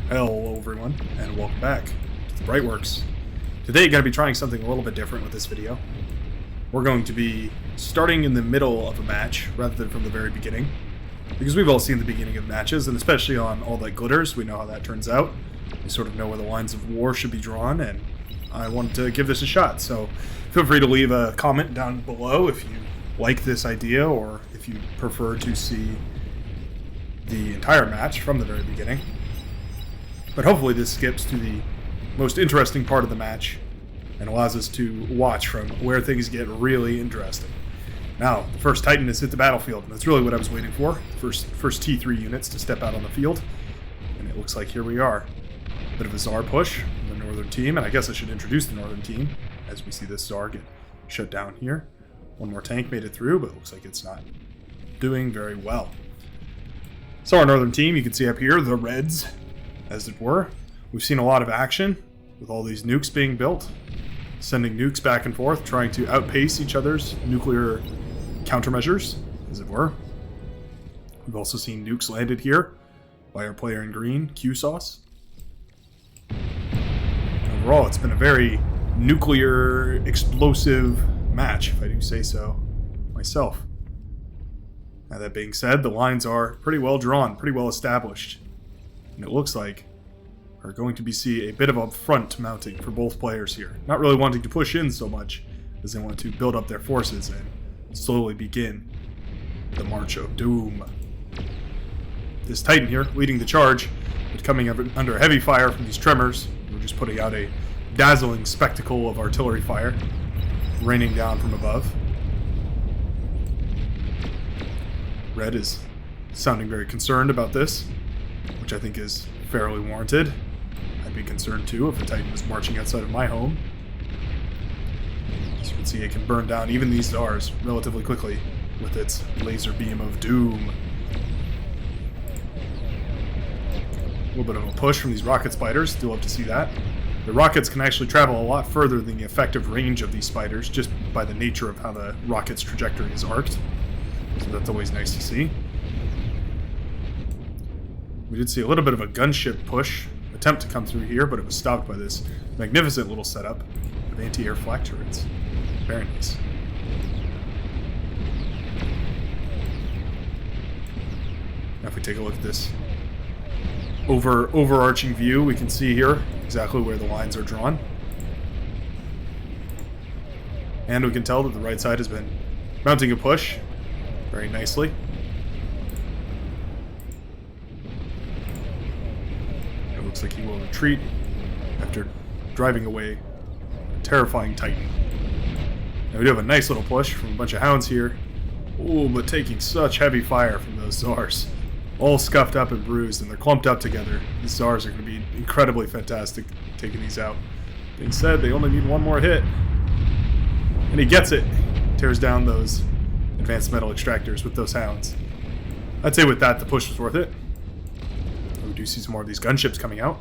Hello everyone, and welcome back to the Brightworks. Today I'm going to be trying something a little bit different with this video. We're going to be starting in the middle of a match, rather than from the very beginning. Because we've all seen the beginning of matches, and especially on All That Glitters, we know how that turns out. We sort of know where the lines of war should be drawn, and I wanted to give this a shot. So feel free to leave a comment down below if you like this idea, or if you prefer to see the entire match from the very beginning. But hopefully this skips to the most interesting part of the match and allows us to watch from where things get really interesting. Now, the first Titan has hit the battlefield, and that's really what I was waiting for. First T3 units to step out on the field, and it looks like here we are. Bit of a Tsar push from the northern team, and I guess I should introduce the northern team as we see this Tsar get shut down here. One more tank made it through, but it looks like it's not doing very well. So our northern team, you can see up here, the Reds, as it were. We've seen a lot of action with all these nukes being built, sending nukes back and forth, trying to outpace each other's nuclear countermeasures, as it were. We've also seen nukes landed here by our player in green, Q-Sauce. Overall, it's been a very nuclear, explosive match, if I do say so myself. Now, that being said, the lines are pretty well drawn, pretty well established. And it looks like we're going to see a bit of a front mounting for both players here. Not really wanting to push in so much as they want to build up their forces and slowly begin the March of Doom. This Titan here, leading the charge, but coming under heavy fire from these tremors. We're just putting out a dazzling spectacle of artillery fire raining down from above. Red is sounding very concerned about this, which I think is fairly warranted. I'd be concerned too if a Titan was marching outside of my home. As you can see, it can burn down even these Tsars relatively quickly with its laser beam of doom. A little bit of a push from these rocket spiders, still love to see that. The rockets can actually travel a lot further than the effective range of these spiders, just by the nature of how the rocket's trajectory is arced. So that's always nice to see. We did see a little bit of a gunship push attempt to come through here, but it was stopped by this magnificent little setup of anti-air flak turrets. Very nice. Now if we take a look at this overarching view, we can see here exactly where the lines are drawn. And we can tell that the right side has been mounting a push very nicely. Looks like he will retreat after driving away a terrifying Titan. Now we do have a nice little push from a bunch of hounds here. Ooh, but taking such heavy fire from those Tsars. All scuffed up and bruised, and they're clumped up together. These Tsars are going to be incredibly fantastic taking these out. Being said, they only need one more hit. And he gets it. Tears down those advanced metal extractors with those hounds. I'd say with that, the push was worth it. We do see some more of these gunships coming out,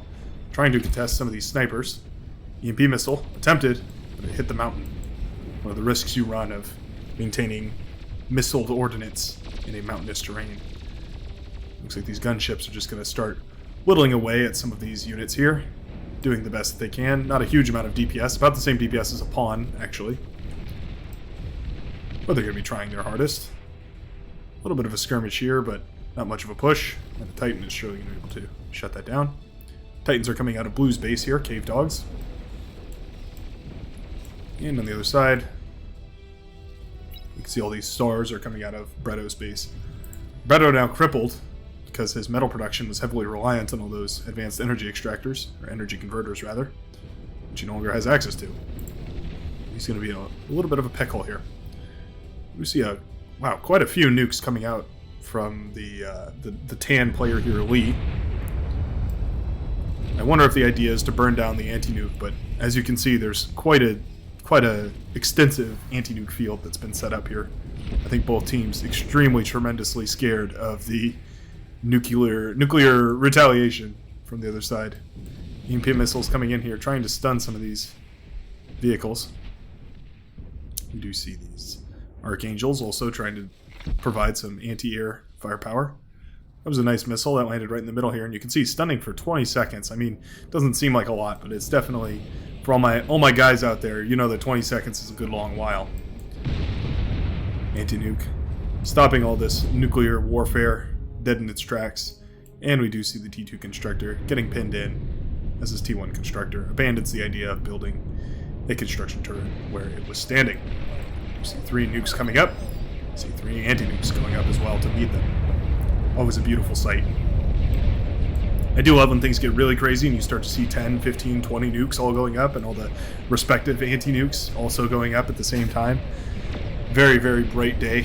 trying to contest some of these snipers. EMP missile attempted, but it hit the mountain. One of the risks you run of maintaining missiled ordnance in a mountainous terrain. Looks like these gunships are just going to start whittling away at some of these units here, doing the best that they can. Not a huge amount of DPS, about the same DPS as a pawn, actually. But they're going to be trying their hardest. A little bit of a skirmish here, but not much of a push, and the Titan is surely going to be able to shut that down. Titans are coming out of Blue's base here, Cave Dogs. And on the other side, you can see all these stars are coming out of Bretto's base. Bretto now crippled, because his metal production was heavily reliant on all those advanced energy extractors, or energy converters rather, which he no longer has access to. He's going to be in a little bit of a pickle here. We see quite a few nukes coming out from the tan player here, Lee. I wonder if the idea is to burn down the anti-nuke, but as you can see, there's quite a extensive anti-nuke field that's been set up here. I think both teams extremely tremendously scared of the nuclear retaliation from the other side. EMP missiles coming in here, trying to stun some of these vehicles. We do see these Archangels also trying to provide some anti-air firepower. That was a nice missile that landed right in the middle here, and you can see stunning for 20 seconds. I mean, it doesn't seem like a lot, but it's definitely, for all my guys out there, you know that 20 seconds is a good long while. Anti-nuke. Stopping all this nuclear warfare dead in its tracks. And we do see the T2 constructor getting pinned in as his T1 constructor abandons the idea of building a construction turret where it was standing. You see 3 nukes coming up. You see 3 anti-nukes going up as well to meet them. Always a beautiful sight. I do love when things get really crazy and you start to see 10, 15, 20 nukes all going up and all the respective anti-nukes also going up at the same time. Very, very bright day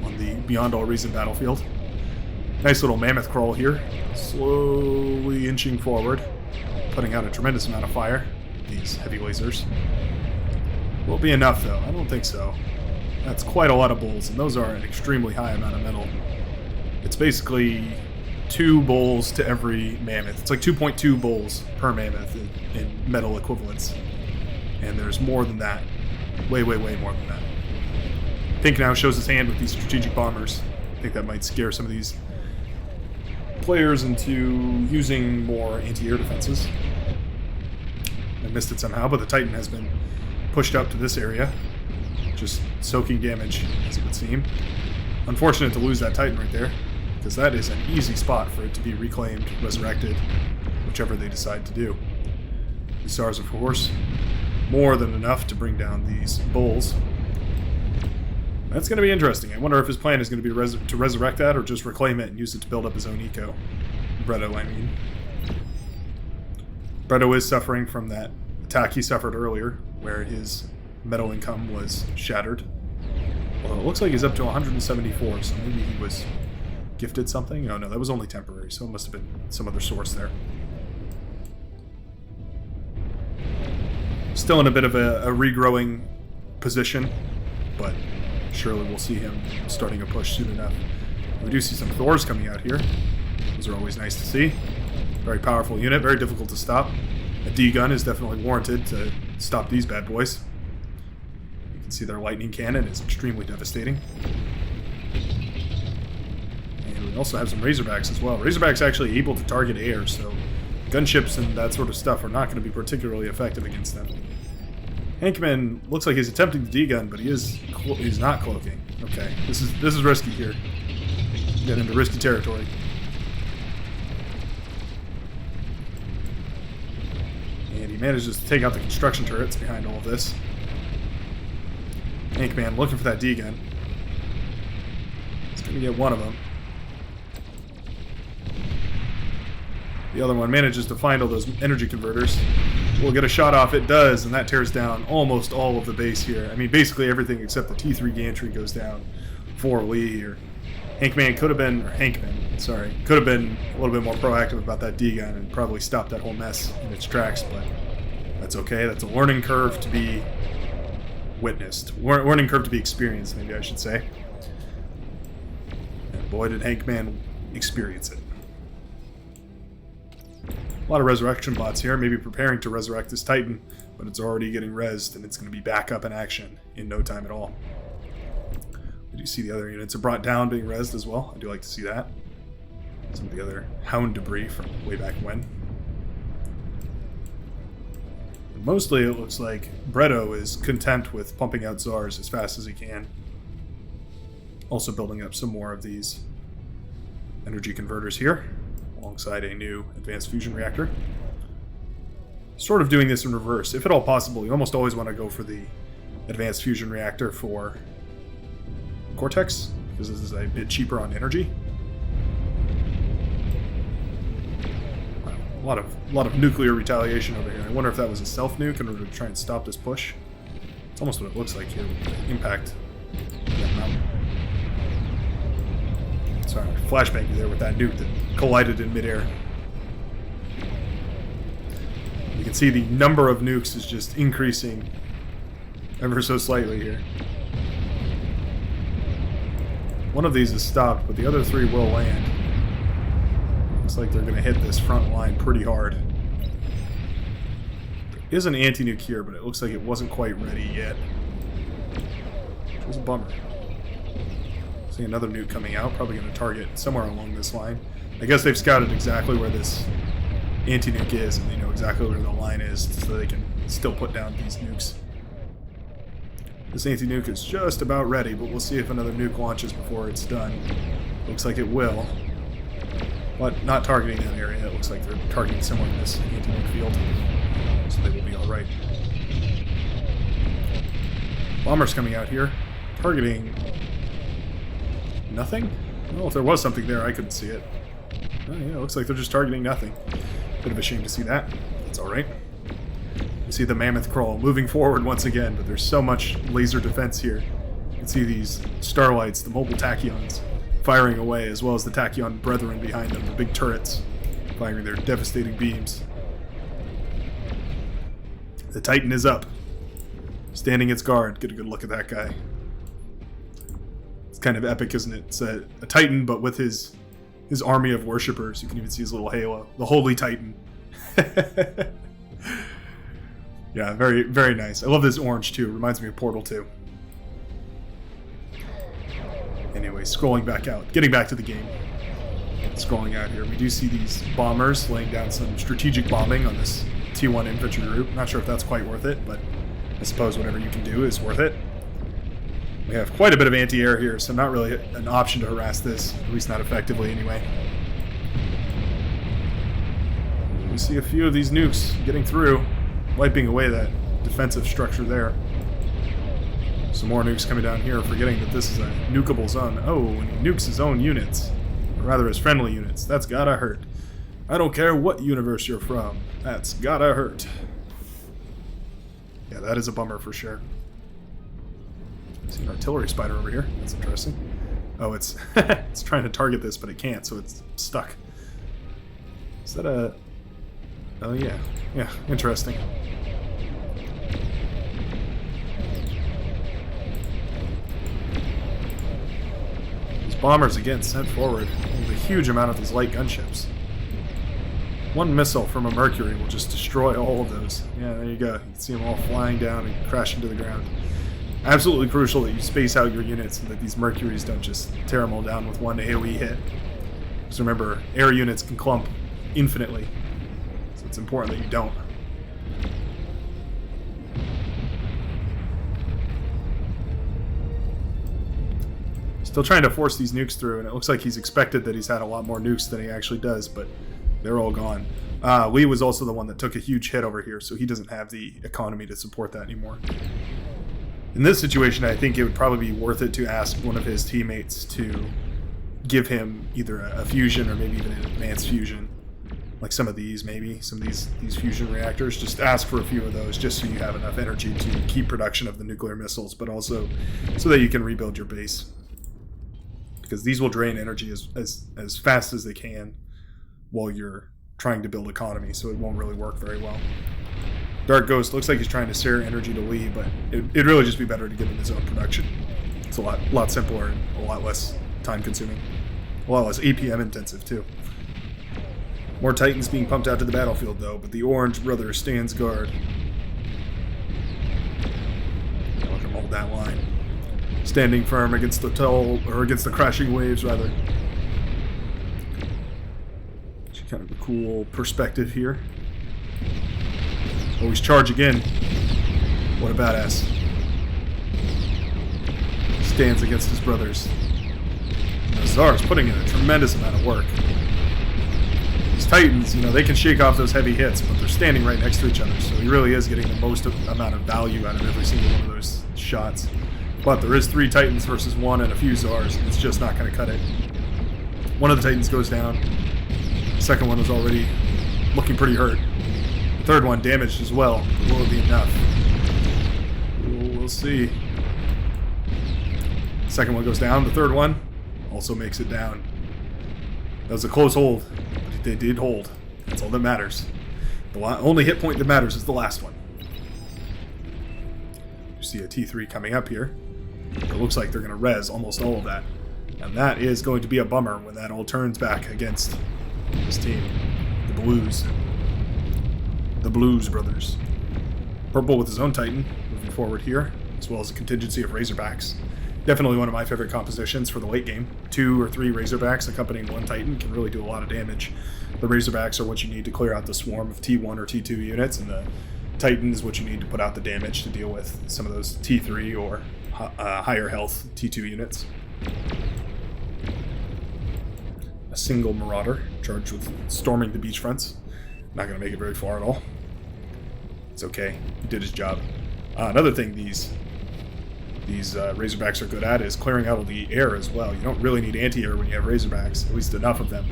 on the Beyond All Reason battlefield. Nice little mammoth crawl here, slowly inching forward, putting out a tremendous amount of fire. These heavy lasers. Will be enough though, I don't think so. That's quite a lot of bowls, and those are an extremely high amount of metal. It's basically 2 bowls to every mammoth. It's like 2.2 bowls per mammoth in metal equivalents. And there's more than that. Way, way, way more than that. Pink now shows his hand with these strategic bombers. I think that might scare some of these players into using more anti-air defenses. I missed it somehow, but the Titan has been pushed up to this area, just soaking damage, as it would seem. Unfortunate to lose that Titan right there, because that is an easy spot for it to be reclaimed, resurrected, whichever they decide to do. The stars, of course, more than enough to bring down these bulls. That's going to be interesting. I wonder if his plan is going to be to resurrect that or just reclaim it and use it to build up his own eco. Bretto, I mean. Bretto is suffering from that attack he suffered earlier, where his metal income was shattered. Well, it looks like he's up to 174, so maybe he was gifted something? Oh no, that was only temporary, so it must have been some other source there. Still in a bit of a regrowing position, but surely we'll see him starting a push soon enough. We do see some Thors coming out here. Those are always nice to see. Very powerful unit, very difficult to stop. A D-gun is definitely warranted to stop these bad boys. You can see their lightning cannon is extremely devastating. And we also have some Razorbacks as well. Razorbacks actually able to target air, so gunships and that sort of stuff are not going to be particularly effective against them. Hankman looks like he's attempting the D-gun, but he's not cloaking. Okay, this is risky here. Get into risky territory. And he manages to take out the construction turrets behind all of this. Hankman looking for that D-gun. He's going to get one of them. The other one manages to find all those energy converters. We'll get a shot off. It does, and that tears down almost all of the base here. I mean, basically everything except the T3 gantry goes down for Lee here. Hankman could have been, could have been a little bit more proactive about that D-gun and probably stopped that whole mess in its tracks, but that's okay. That's a learning curve to be witnessed. Learning curve to be experienced, maybe I should say. And boy, did Hankman experience it. A lot of resurrection bots here, maybe preparing to resurrect this Titan, but it's already getting rezzed, and it's going to be back up in action in no time at all. We do see the other units are brought down being rezzed as well. I do like to see that. Some of the other Hound debris from way back when. And mostly it looks like Bretto is content with pumping out Tsars as fast as he can. Also building up some more of these energy converters here, alongside a new advanced fusion reactor. Sort of doing this in reverse. If at all possible, you almost always want to go for the advanced fusion reactor for Cortex, because this is a bit cheaper on energy. Wow, a lot of nuclear retaliation over here. I wonder if that was a self-nuke in order to try and stop this push. It's almost what it looks like here with the impact. Sorry, flashbang you there with that nuke that collided in midair. You can see the number of nukes is just increasing ever so slightly here. One of these is stopped, but the other 3 will land. Looks like they're going to hit this front line pretty hard. There is an anti-nuke here, but it looks like it wasn't quite ready yet. Which was a bummer. See another nuke coming out, probably going to target somewhere along this line. I guess they've scouted exactly where this anti-nuke is, and they know exactly where the line is, so they can still put down these nukes. This anti-nuke is just about ready, but we'll see if another nuke launches before it's done. Looks like it will. But not targeting that area. It looks like they're targeting somewhere in this anti-nuke field. So they will be alright. Bombers coming out here. Targeting... nothing? Well, if there was something there, I couldn't see it. Oh yeah, it looks like they're just targeting nothing. Bit of a shame to see that. That's alright. You see the mammoth crawl moving forward once again, but there's so much laser defense here. You can see these starlights, the mobile tachyons, firing away, as well as the tachyon brethren behind them, the big turrets, firing their devastating beams. The Titan is up, standing its guard. Get a good look at that guy. It's kind of epic, isn't it? It's a Titan, but with his army of worshippers. You can even see his little halo. The Holy Titan. Yeah, very, very nice. I love this orange, too. Reminds me of Portal 2. Anyway, scrolling back out. Getting back to the game. Scrolling out here. We do see these bombers laying down some strategic bombing on this T1 infantry group. Not sure if that's quite worth it, but I suppose whatever you can do is worth it. We have quite a bit of anti-air here, so not really an option to harass this. At least not effectively, anyway. We see a few of these nukes getting through, wiping away that defensive structure there. Some more nukes coming down here, forgetting that this is a nukeable zone. Oh, when he nukes his own units, or rather his friendly units, that's gotta hurt. I don't care what universe you're from, that's gotta hurt. Yeah, that is a bummer for sure. See an artillery spider over here. That's interesting. Oh, it's it's trying to target this, but it can't, so it's stuck. Is that a... oh, yeah. Yeah, interesting. These bombers, again, sent forward with a huge amount of these light gunships. One missile from a Mercury will just destroy all of those. Yeah, there you go. You can see them all flying down and crash into the ground. Absolutely crucial that you space out your units so that these Mercuries don't just tear them all down with one AoE hit. Because remember, air units can clump infinitely. So it's important that you don't. Still trying to force these nukes through, and it looks like he's expected that he's had a lot more nukes than he actually does, but they're all gone. Lee was also the one that took a huge hit over here, so he doesn't have the economy to support that anymore. In this situation, I think it would probably be worth it to ask one of his teammates to give him either a fusion or maybe even an advanced fusion. Like some of these, maybe. Some of these fusion reactors. Just ask for a few of those just so you have enough energy to keep production of the nuclear missiles, but also so that you can rebuild your base. Because these will drain energy as fast as they can while you're trying to build economy, so it won't really work very well. Dark Ghost looks like he's trying to share energy to Lee, but it'd really just be better to give him his own production. It's a lot simpler and a lot less time-consuming. A lot less APM intensive, too. More Titans being pumped out to the battlefield, though, but the Orange Brother stands guard. Let him hold that line. Standing firm against the crashing waves, rather. Kind of a cool perspective here. Always charge again. What a badass. Stands against his brothers. Nazar's putting in a tremendous amount of work. These Titans, you know, they can shake off those heavy hits, but they're standing right next to each other, so he really is getting the most amount of value out of every single one of those shots. But there is 3 Titans versus 1 and a few Zars, and it's just not going to cut it. One of the Titans goes down. The second one was already looking pretty hurt. The third one damaged as well. Will it be enough? We'll see. The second one goes down. The third one also makes it down. That was a close hold, but they did hold. That's all that matters. The only hit point that matters is the last one. You see a T3 coming up here. It looks like they're going to res almost all of that. And that is going to be a bummer when that all turns back against this team. The Blues. The Blues Brothers. Purple with his own Titan moving forward here, as well as a contingency of Razorbacks. Definitely one of my favorite compositions for the late game. 2 or 3 Razorbacks accompanying one Titan can really do a lot of damage. The Razorbacks are what you need to clear out the swarm of T1 or T2 units, and the Titan is what you need to put out the damage to deal with some of those T3 or higher health T2 units. A single Marauder charged with storming the beachfronts. Not going to make it very far at all. It's okay. He did his job. Another thing these Razorbacks are good at is clearing out of the air as well. You don't really need anti-air when you have Razorbacks, at least enough of them.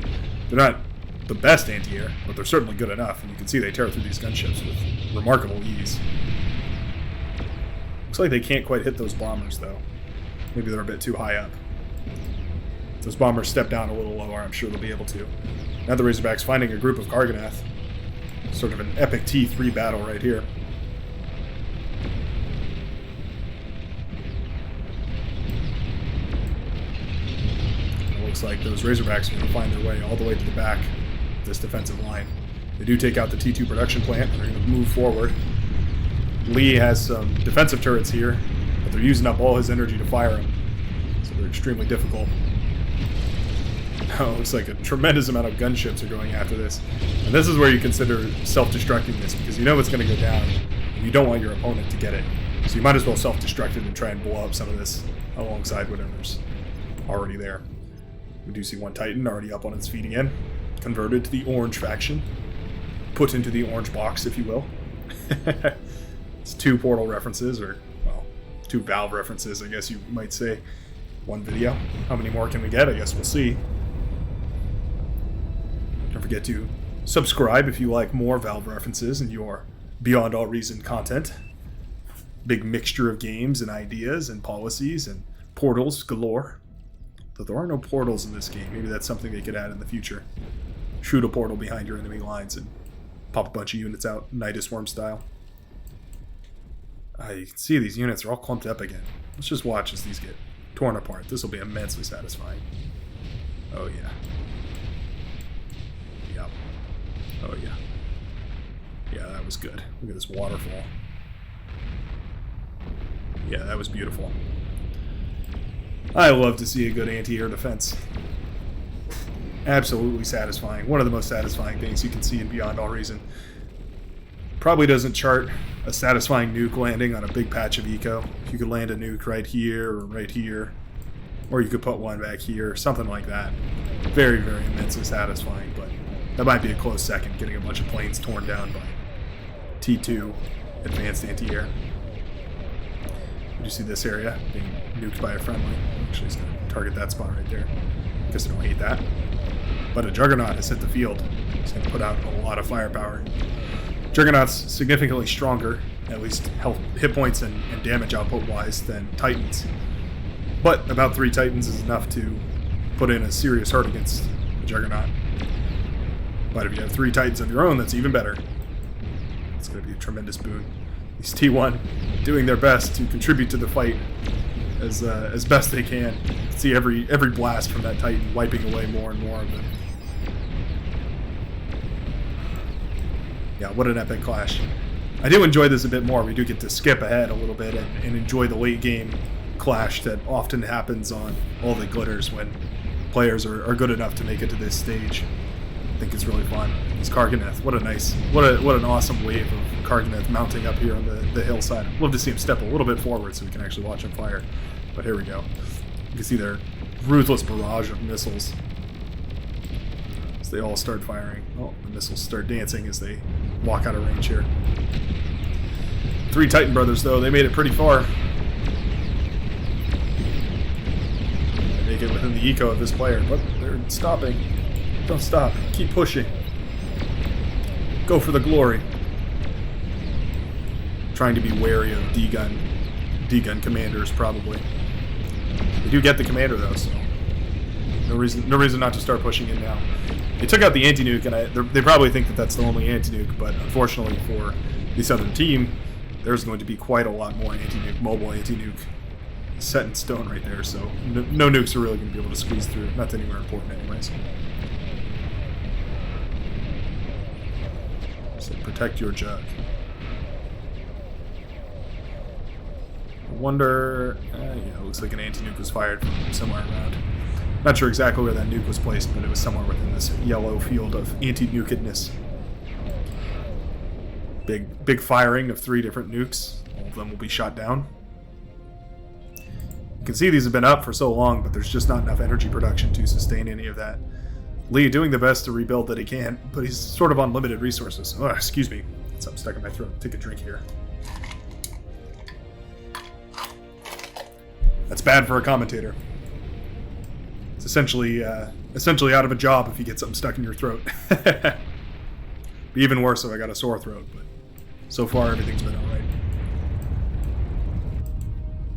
They're not the best anti-air, but they're certainly good enough, and you can see they tear through these gunships with remarkable ease. Looks like they can't quite hit those bombers, though. Maybe they're a bit too high up. If those bombers step down a little lower, I'm sure they'll be able to. Now the Razorbacks finding a group of Karganath. Sort of an epic T3 battle right here. Looks like those Razorbacks are going to find their way all the way to the back of this defensive line. They do take out the T2 production plant, and they're going to move forward. Lee has some defensive turrets here, but they're using up all his energy to fire them, so they're extremely difficult. Oh, it looks like a tremendous amount of gunships are going after this. And this is where you consider self-destructing this, because you know it's going to go down, and you don't want your opponent to get it. So you might as well self-destruct it and try and blow up some of this alongside whatever's already there. We do see one Titan already up on its feet again, converted to the orange faction, put into the orange box, if you will. It's 2 Portal references, or, well, 2 Valve references, I guess you might say. One video. How many more can we get? I guess we'll see. Don't forget to subscribe if you like more Valve references and your Beyond All Reason content. Big mixture of games and ideas and policies and portals galore. Though there are no portals in this game. Maybe that's something they could add in the future. Shoot a portal behind your enemy lines and pop a bunch of units out, Nidus Worm style. You can see these units are all clumped up again. Let's just watch as these get torn apart. This will be immensely satisfying. Oh yeah. Yep. Oh yeah. Yeah, that was good. Look at this waterfall. Yeah, that was beautiful. I love to see a good anti-air defense. Absolutely satisfying. One of the most satisfying things you can see in Beyond All Reason. Probably doesn't chart a satisfying nuke landing on a big patch of eco. If you could land a nuke right here or right here, or you could put one back here, something like that. Very, very immensely satisfying, but that might be a close second, getting a bunch of planes torn down by T2 advanced anti-air. You see this area being nuked by a friendly. Actually, he's going to target that spot right there. Guess I don't hate that. But a Juggernaut has hit the field. He's going to put out a lot of firepower. Juggernaut's significantly stronger, at least health, hit points and damage output-wise, than Titans. But about 3 Titans is enough to put in a serious hurt against the Juggernaut. But if you have 3 Titans of your own, that's even better. It's going to be a tremendous boon. These T1 doing their best to contribute to the fight as best they can. You can see every blast from that Titan wiping away more and more of them. Yeah, what an epic clash. I do enjoy this a bit more. We do get to skip ahead a little bit and enjoy the late game clash that often happens on all the glitters when players are good enough to make it to this stage. I think it's really fun. These Karganath, what an awesome wave of Karganath mounting up here on the hillside. Love to see him step a little bit forward so we can actually watch him fire. But here we go. You can see their ruthless barrage of missiles as they all start firing. Oh, the missiles start dancing as they walk out of range here. 3 Titan brothers, though, they made it pretty far. They make it within the eco of this player, but they're stopping. Don't stop. Keep pushing. Go for the glory. Trying to be wary of D-gun commanders, probably. They do get the commander, though, so no reason not to start pushing in now. They took out the anti-nuke, and they probably think that that's the only anti-nuke, but unfortunately for the southern team, there's going to be quite a lot more anti-nuke, mobile anti-nuke set in stone right there, so no nukes are really going to be able to squeeze through. Not anywhere important anyways. So protect your jug. wonder... yeah, it looks like an anti-nuke was fired from somewhere around. Not sure exactly where that nuke was placed, but it was somewhere within this yellow field of anti-nukedness. Big firing of 3 different nukes. All of them will be shot down. You can see these have been up for so long, but there's just not enough energy production to sustain any of that. Lee doing the best to rebuild that he can, but he's sort of on limited resources. Oh, excuse me. Something stuck in my throat. Take a drink here. That's bad for a commentator. It's essentially out of a job if you get something stuck in your throat. Be even worse if I got a sore throat, but so far everything's been alright.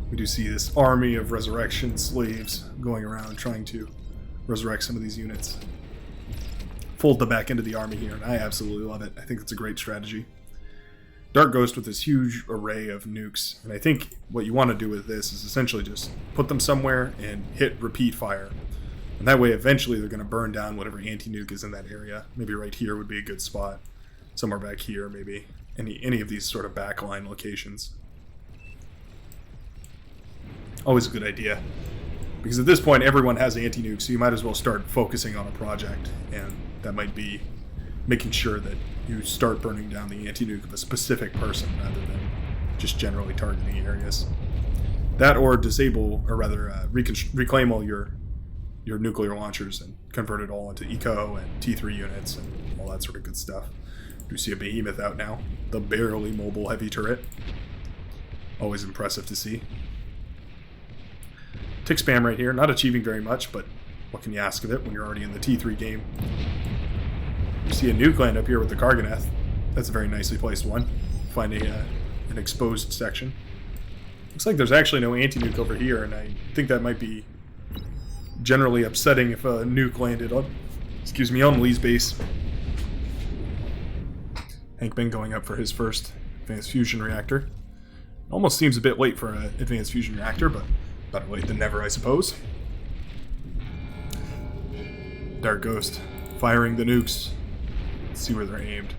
We do see this army of resurrection slaves going around trying to resurrect some of these units. Fold them back into the army here, and I absolutely love it. I think it's a great strategy. Dark Ghost with this huge array of nukes, and I think what you want to do with this is essentially just put them somewhere and hit repeat fire. And that way eventually they're going to burn down whatever anti-nuke is in that area. Maybe right here would be a good spot. Somewhere back here, maybe. Any of these sort of backline locations. Always a good idea. Because at this point everyone has anti-nuke, so you might as well start focusing on a project. And that might be making sure that you start burning down the anti-nuke of a specific person rather than just generally targeting areas. That or disable, or rather reclaim all your nuclear launchers and convert it all into eco and T3 units and all that sort of good stuff. Do see a behemoth out now. The barely mobile heavy turret. Always impressive to see. Tick spam right here. Not achieving very much, but what can you ask of it when you're already in the T3 game? You see a nuke land up here with the Karganeth. That's a very nicely placed one. Find an exposed section. Looks like there's actually no anti-nuke over here, and I think that might be generally upsetting if a nuke landed on, on Lee's base. Hank Bing going up for his first advanced fusion reactor. Almost seems a bit late for an advanced fusion reactor, but better late than never, I suppose. Dark Ghost firing the nukes. Let's see where they're aimed.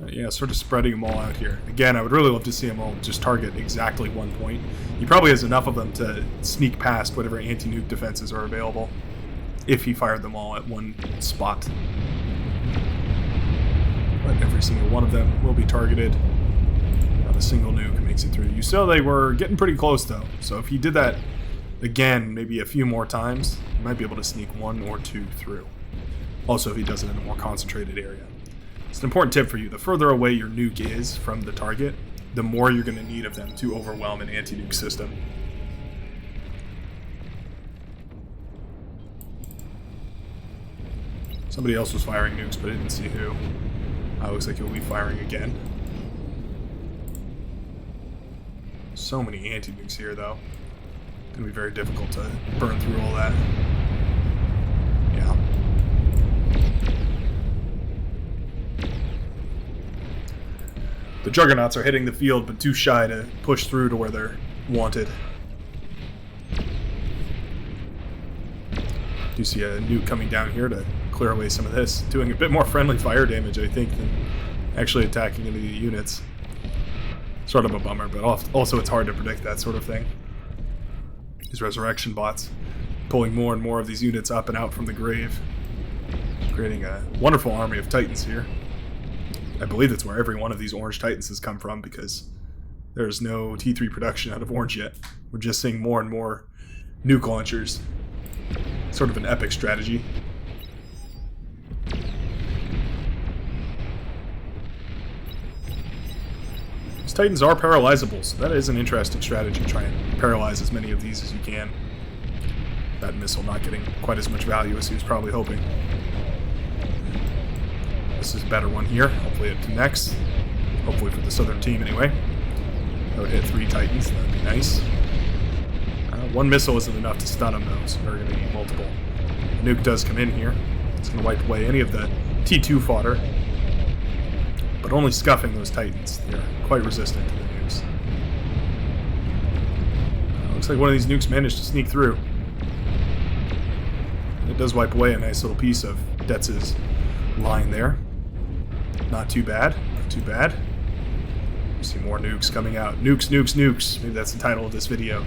Yeah, sort of spreading them all out here. Again, I would really love to see them all just target exactly one point. He probably has enough of them to sneak past whatever anti-nuke defenses are available if he fired them all at one spot. But every single one of them will be targeted. Not a single nuke makes it through. You saw they were getting pretty close, though. So if he did that again, maybe a few more times, he might be able to sneak 1 or 2 through. Also, if he does it in a more concentrated area. It's an important tip for you. The further away your nuke is from the target, the more you're going to need of them to overwhelm an anti-nuke system. Somebody else was firing nukes, but I didn't see who. Looks like he'll be firing again. So many anti-nukes here, though. It's going to be very difficult to burn through all that. Yeah. The Juggernauts are hitting the field, but too shy to push through to where they're wanted. Do see a nuke coming down here to clear away some of this. Doing a bit more friendly fire damage, I think, than actually attacking any of the units. Sort of a bummer, but also it's hard to predict that sort of thing. These resurrection bots pulling more and more of these units up and out from the grave. Creating a wonderful army of Titans here. I believe that's where every one of these orange Titans has come from, because there's no T3 production out of orange yet. We're just seeing more and more nuke launchers. Sort of an epic strategy. These Titans are paralyzable, so that is an interesting strategy. Try and paralyze as many of these as you can. That missile not getting quite as much value as he was probably hoping. This is a better one here. Hopefully it connects. Hopefully for the southern team anyway. That would hit 3 Titans. That would be nice. One missile isn't enough to stun them, though, so they're going to need multiple. The nuke does come in here. It's going to wipe away any of the T2 fodder. But only scuffing those Titans. They're quite resistant to the nukes. Looks like one of these nukes managed to sneak through. And it does wipe away a nice little piece of Detz's line there. Not too bad. Not too bad. See more nukes coming out. Nukes, nukes, nukes. Maybe that's the title of this video.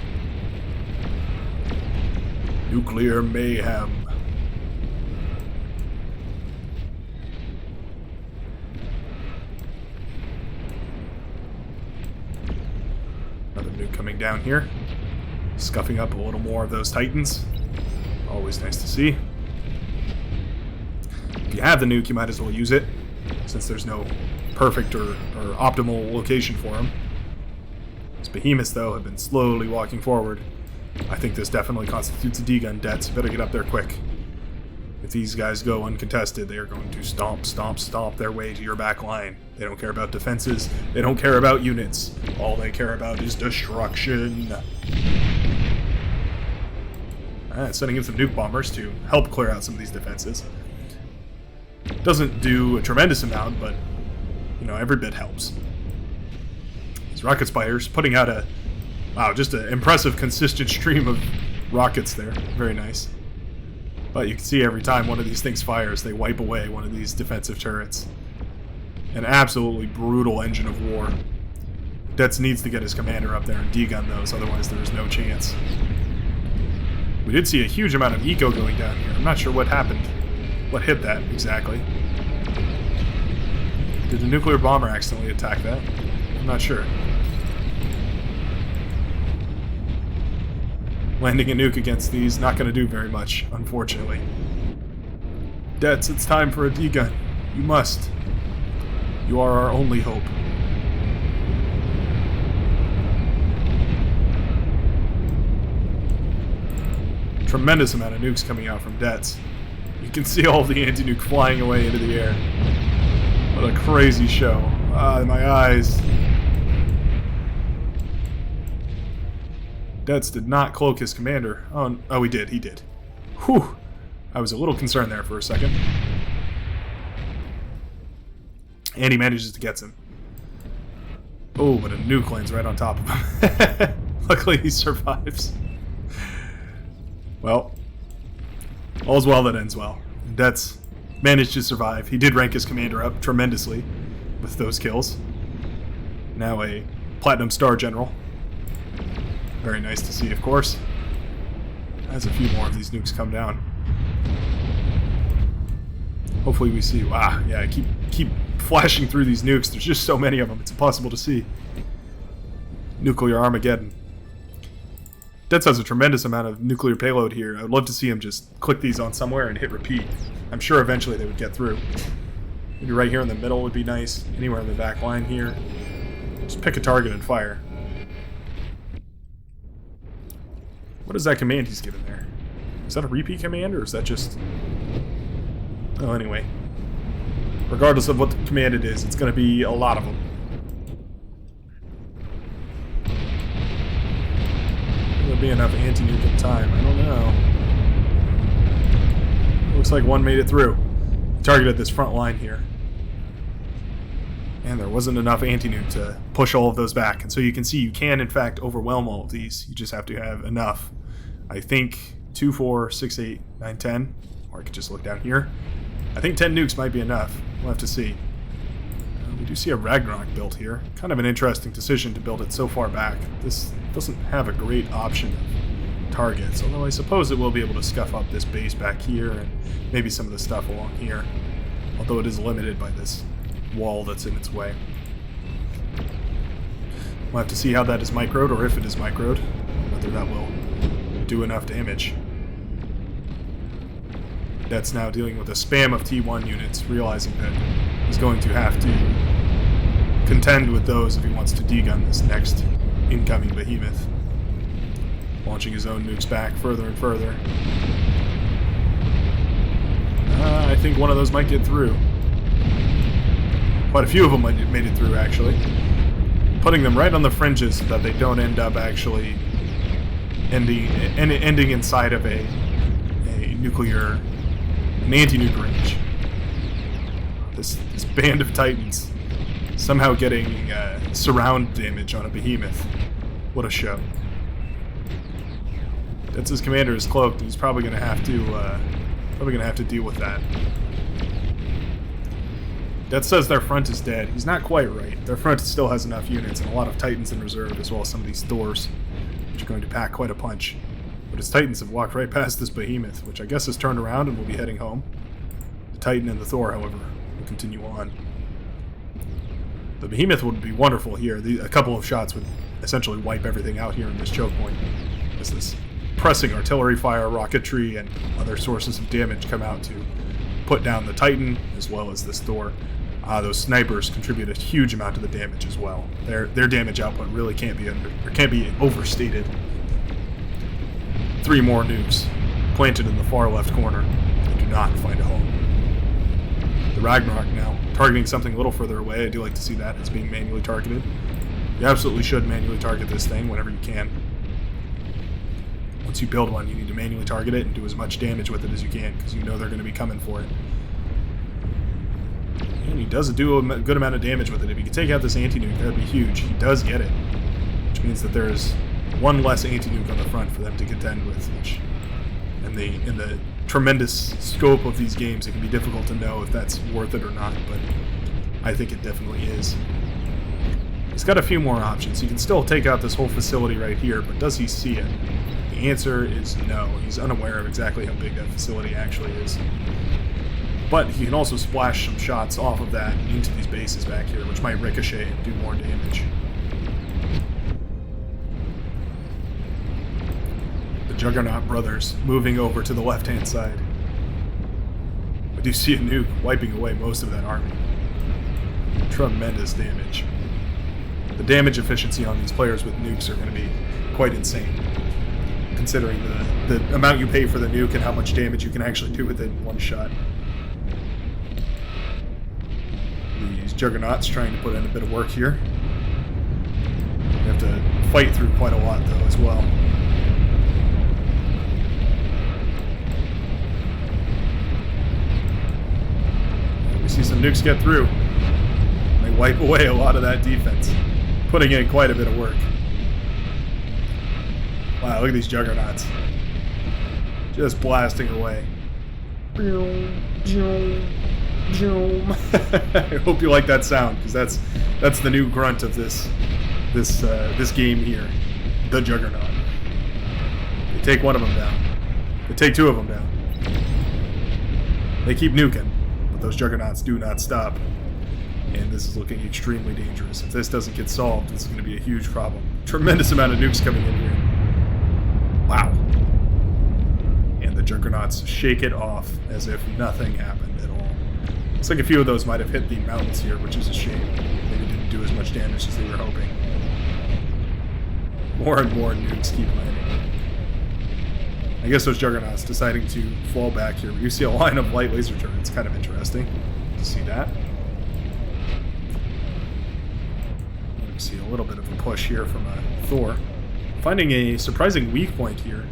Nuclear mayhem. Another nuke coming down here. Scuffing up a little more of those Titans. Always nice to see. If you have the nuke, you might as well use it, since there's no perfect or optimal location for them. These behemoths, though, have been slowly walking forward. I think this definitely constitutes a D-gun, Dets. You better get up there quick. If these guys go uncontested, they are going to stomp, stomp, stomp their way to your back line. They don't care about defenses. They don't care about units. All they care about is destruction. Sending in some nuke bombers to help clear out some of these defenses. Doesn't do a tremendous amount, but, you know, every bit helps. These rocket spiders putting out a, wow, just an impressive, consistent stream of rockets there. Very nice. But you can see every time one of these things fires, they wipe away one of these defensive turrets. An absolutely brutal engine of war. Dets needs to get his commander up there and D-gun those, otherwise there is no chance. We did see a huge amount of eco going down here. I'm not sure what happened. What hit that, exactly. Did the nuclear bomber accidentally attack that? I'm not sure. Landing a nuke against these, not going to do very much, unfortunately. Dets, it's time for a D-gun. You must. You are our only hope. Tremendous amount of nukes coming out from Dets. You can see all the anti-nuke flying away into the air. What a crazy show. Ah, my eyes. Dets did not cloak his commander. Oh, he did. He did. Whew. I was a little concerned there for a second. And he manages to get him. Oh, but a nuke lands right on top of him. Luckily, he survives. Well, all's well that ends well. Dets managed to survive. He did rank his commander up tremendously with those kills. Now a Platinum Star General. Very nice to see, of course. As a few more of these nukes come down. Hopefully we see... Ah, yeah, I keep flashing through these nukes. There's just so many of them, it's impossible to see. Nuclear Armageddon. Dets has a tremendous amount of nuclear payload here. I would love to see him just click these on somewhere and hit repeat. I'm sure eventually they would get through. Maybe right here in the middle would be nice. Anywhere in the back line here. Just pick a target and fire. What is that command he's given there? Is that a repeat command, or is that just... Oh, anyway. Regardless of what the command it is, it's going to be a lot of them. Will be enough anti-nuke in time? I don't know. Looks like one made it through. Targeted this front line here. And there wasn't enough anti-nuke to push all of those back. And so you can see you can, in fact, overwhelm all of these. You just have to have enough. I think 2, 4, 6, 8, 9, 10. Or I could just look down here. I think 10 nukes might be enough. We'll have to see. We do see a Ragnarok built here. Kind of an interesting decision to build it so far back. This doesn't have a great option of targets, although I suppose it will be able to scuff up this base back here and maybe some of the stuff along here. Although it is limited by this wall that's in its way. We'll have to see how that is microed, or if it is microed, whether that will do enough damage. That's now dealing with a spam of T1 units, realizing that he's going to have to contend with those if he wants to D-gun this next incoming behemoth. Launching his own nukes back further and further. I think one of those might get through. Quite a few of them made it through, actually. Putting them right on the fringes so that they don't end up actually ending inside of an anti-nuke range. This band of Titans somehow getting surround damage on a behemoth. What a show! That's his commander is cloaked. He's probably going to have to deal with that. That says their front is dead. He's not quite right. Their front still has enough units and a lot of Titans in reserve, as well as some of these Thors, which are going to pack quite a punch. But his Titans have walked right past this Behemoth, which I guess has turned around and will be heading home. The Titan and the Thor, however, will continue on. The Behemoth would be wonderful here. A couple of shots would essentially wipe everything out here in this choke point, as this pressing artillery fire, rocketry, and other sources of damage come out to put down the Titan, as well as this Thor. Those snipers contribute a huge amount to the damage as well. Their damage output really can't be overstated. 3 more nukes planted in the far left corner. They do not find a home. The Ragnarok now targeting something a little further away. I do like to see that as being manually targeted. You absolutely should manually target this thing whenever you can. Once you build one, you need to manually target it and do as much damage with it as you can, because you know they're going to be coming for it. And he does do a good amount of damage with it. If he could take out this anti-nuke, that would be huge. He does get it, which means that there's one less anti-nuke on the front for them to contend with, which in the tremendous scope of these games, it can be difficult to know if that's worth it or not, but I think it definitely is. He's got a few more options. He can still take out this whole facility right here, but does he see it? The answer is no. He's unaware of exactly how big that facility actually is. But he can also splash some shots off of that into these bases back here, which might ricochet and do more damage. The Juggernaut brothers moving over to the left-hand side. I do see a nuke wiping away most of that army. Tremendous damage. The damage efficiency on these players with nukes are going to be quite insane, considering the amount you pay for the nuke and how much damage you can actually do with it in one shot. These Juggernauts trying to put in a bit of work here. You have to fight through quite a lot, though, as well. We see some nukes get through. They wipe away a lot of that defense, putting in quite a bit of work. Wow, look at these Juggernauts. Just blasting away. I hope you like that sound, because that's the new grunt of this game here. The Juggernaut. They take one of them down. They take 2 of them down. They keep nuking, but those Juggernauts do not stop. And this is looking extremely dangerous. If this doesn't get solved, this is going to be a huge problem. Tremendous amount of nukes coming in here. Wow. And the Juggernauts shake it off as if nothing happened at all. Looks like a few of those might have hit the mountains here, which is a shame. Maybe didn't do as much damage as they were hoping. More and more nukes keep landing. I guess those Juggernauts deciding to fall back here. You see a line of light laser turrets. Kind of interesting to see that. We see a little bit of a push here from Thor. Finding a surprising weak point here.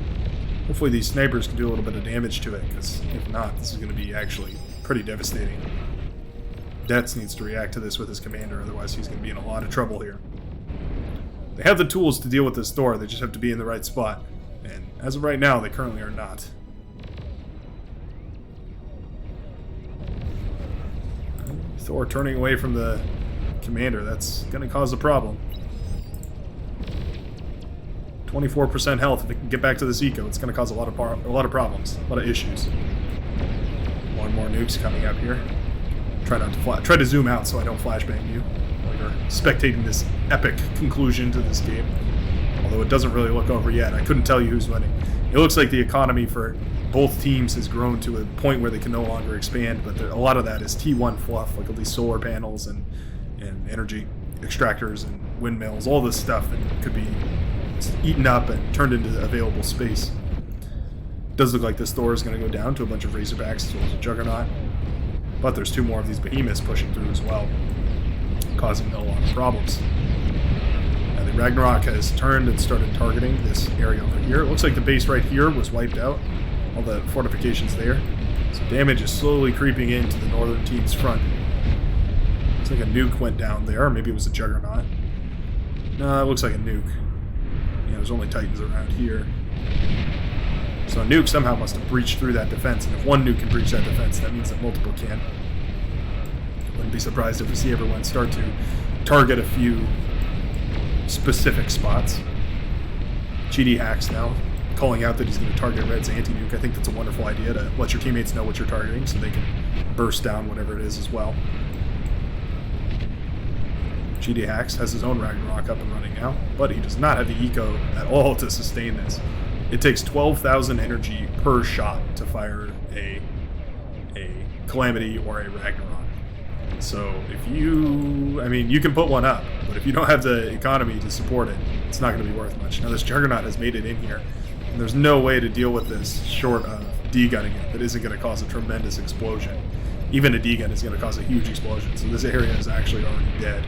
Hopefully these snipers can do a little bit of damage to it, because if not, this is going to be actually pretty devastating. Detz needs to react to this with his commander, otherwise he's going to be in a lot of trouble here. They have the tools to deal with this Thor, they just have to be in the right spot. And as of right now, they currently are not. Thor turning away from the commander, that's going to cause a problem. 24% health. If it can get back to this eco, it's going to cause a lot of problems, a lot of issues. More and more nukes coming up here. Try to zoom out so I don't flashbang you while you're spectating this epic conclusion to this game. Although it doesn't really look over yet. I couldn't tell you who's winning. It looks like the economy for both teams has grown to a point where they can no longer expand, but a lot of that is T1 fluff, like all these solar panels and energy extractors and windmills, all this stuff that could be eaten up and turned into available space. It does look like this Thor is going to go down to a bunch of Razorbacks as well as a Juggernaut, but there's 2 more of these Behemoths pushing through as well, causing a lot of problems. Now the Ragnarok has turned and started targeting this area over here. It looks like the base right here was wiped out, all the fortifications there, so damage is slowly creeping into the northern team's front. Looks like a nuke went down there, or maybe it was a Juggernaut. No, it looks like a nuke. Yeah, there's only Titans around here. So a nuke somehow must have breached through that defense, and if one nuke can breach that defense, that means that multiple can. When be surprised if we see everyone start to target a few specific spots. GD Hacks now calling out that he's going to target Red's anti-nuke. I think that's a wonderful idea to let your teammates know what you're targeting so they can burst down whatever it is as well. GD Hacks has his own Ragnarok up and running now, but he does not have the eco at all to sustain this. It takes 12,000 energy per shot to fire a Calamity or a Ragnarok. So if you, I mean, you can put one up, but if you don't have the economy to support it, it's not going to be worth much. Now this Juggernaut has made it in here, and there's no way to deal with this short of D-gunning it that isn't going to cause a tremendous explosion. Even a D-gun is going to cause a huge explosion, so this area is actually already dead.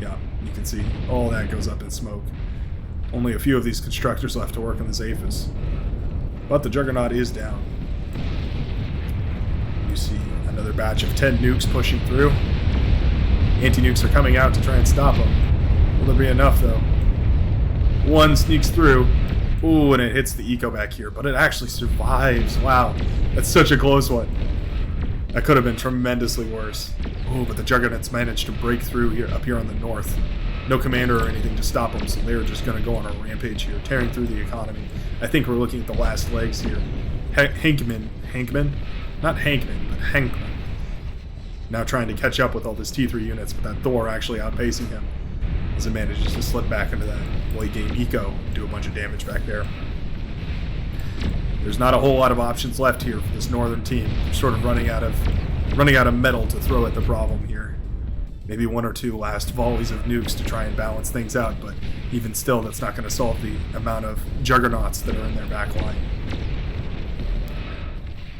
Yeah, you can see all that goes up in smoke. Only a few of these constructors left to work on the Zaphus. But the Juggernaut is down. You see another batch of 10 nukes pushing through. Anti-nukes are coming out to try and stop them. Will there be enough, though? One sneaks through. Ooh, and it hits the eco back here, but it actually survives. Wow, that's such a close one. That could have been tremendously worse. Oh, but the Juggernauts managed to break through here, up here on the north. No commander or anything to stop them, so they're just going to go on a rampage here, tearing through the economy. I think we're looking at the last legs here. Hankman? Not Hankman, but Hankman. Now trying to catch up with all this T3 units, but that Thor actually outpacing him as it manages to slip back into that late game eco and do a bunch of damage back there. There's not a whole lot of options left here for this northern team. They're sort of running out of metal to throw at the problem here. Maybe one or two last volleys of nukes to try and balance things out, but even still, that's not going to solve the amount of juggernauts that are in their back line.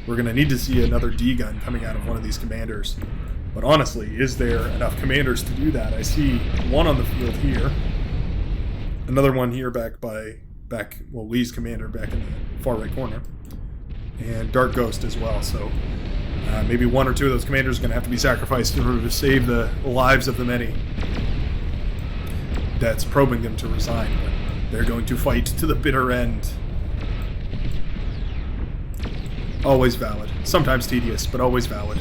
We're going to need to see another D-gun coming out of one of these commanders. But honestly, is there enough commanders to do that? I see one on the field here. Another one here well, Lee's commander back in the far right corner. And Dark Ghost as well, so maybe one or two of those commanders are going to have to be sacrificed in order to save the lives of the many that's probing them to resign. But they're going to fight to the bitter end. Always valid. Sometimes tedious, but always valid.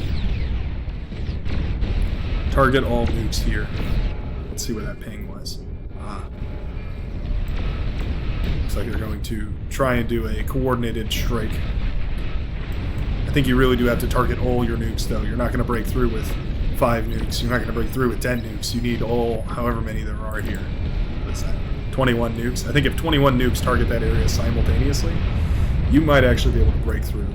Target all nukes here. Let's see where that ping was. Looks like they're going to try and do a coordinated strike. I think you really do have to target all your nukes, though. You're not going to break through with 5 nukes. You're not going to break through with 10 nukes. You need all, however many there are here. What is that? 21 nukes. I think if 21 nukes target that area simultaneously, you might actually be able to break through.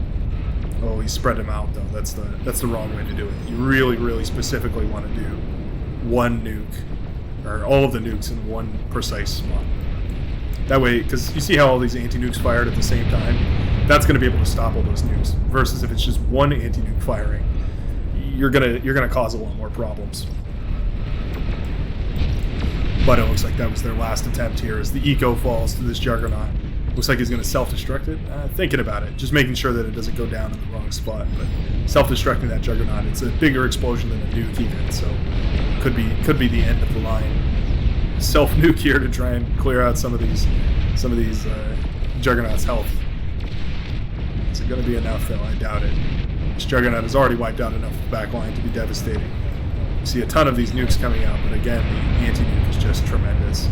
Oh, he spread them out, though. That's the wrong way to do it. You really, really specifically want to do one nuke, or all of the nukes in one precise spot. That way, because you see how all these anti-nukes fired at the same time? That's going to be able to stop all those nukes. Versus if it's just one anti-nuke firing, you're gonna cause a lot more problems. But it looks like that was their last attempt here as the eco falls to this Juggernaut. Looks like he's going to self-destruct it. Thinking about it, just making sure that it doesn't go down in the wrong spot. But self-destructing that Juggernaut, it's a bigger explosion than a nuke even, so could be the end of the line. Self-nuke here to try and clear out some of these Juggernauts' health. Is it going to be enough though? I doubt it. This Juggernaut has already wiped out enough backline to be devastating. You see a ton of these nukes coming out, but again, the anti-nuke is just tremendous.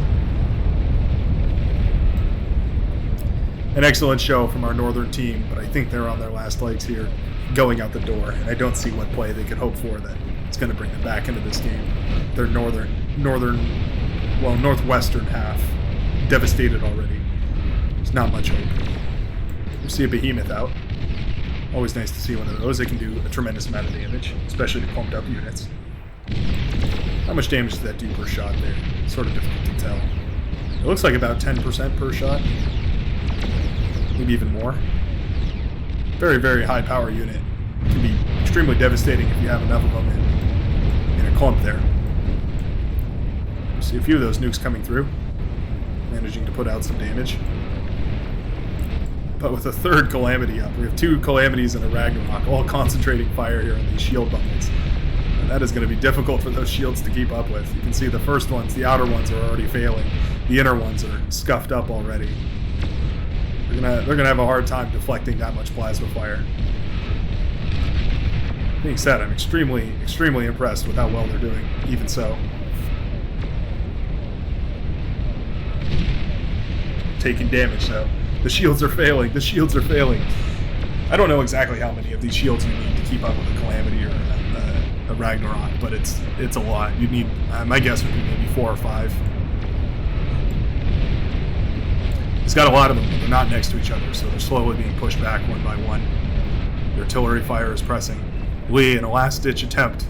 An excellent show from our northern team, but I think they're on their last legs here, going out the door, and I don't see what play they could hope for that it's going to bring them back into this game. Their northwestern half devastated already. There's not much hope. We see a behemoth out. Always nice to see one of those. They can do a tremendous amount of damage, especially to pumped up units. How much damage does that do per shot there? It's sort of difficult to tell. It looks like about 10% per shot. Maybe even more. Very, very high power unit. It can be extremely devastating if you have enough of them in a clump there. See a few of those nukes coming through, managing to put out some damage. But with a third Calamity up, we have 2 Calamities and a Ragnarok, all concentrating fire here on these shield bundles. And that is going to be difficult for those shields to keep up with. You can see the first ones, the outer ones, are already failing. The inner ones are scuffed up already. They're gonna have a hard time deflecting that much plasma fire. Being said, I'm extremely impressed with how well they're doing, even so. Taking damage, though. The shields are failing. The shields are failing. I don't know exactly how many of these shields you need to keep up with a Calamity or a Ragnarok, but it's a lot. You need, my guess would be maybe 4 or 5. He's got a lot of them, but they're not next to each other, so they're slowly being pushed back one by one. The artillery fire is pressing. Lee, in a last-ditch attempt,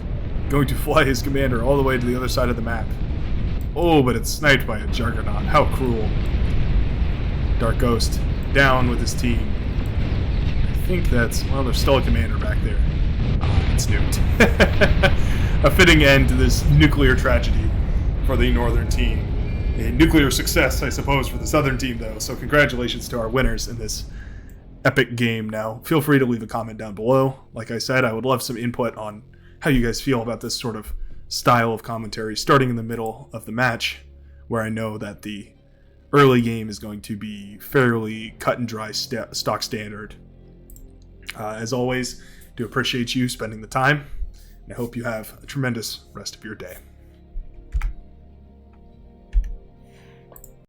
going to fly his commander all the way to the other side of the map. Oh, but it's sniped by a Juggernaut. How cruel. Dark Ghost down with his team. I think that's... well, there's still a commander back there. It's nuked. A fitting end to this nuclear tragedy for the northern team. A nuclear success, I suppose, for the southern team, though. So congratulations to our winners in this epic game. Now, feel free to leave a comment down below. Like I said, I would love some input on how you guys feel about this sort of style of commentary, starting in the middle of the match, where I know that the early game is going to be fairly cut and dry stock standard. As always, do appreciate you spending the time, and I hope you have a tremendous rest of your day.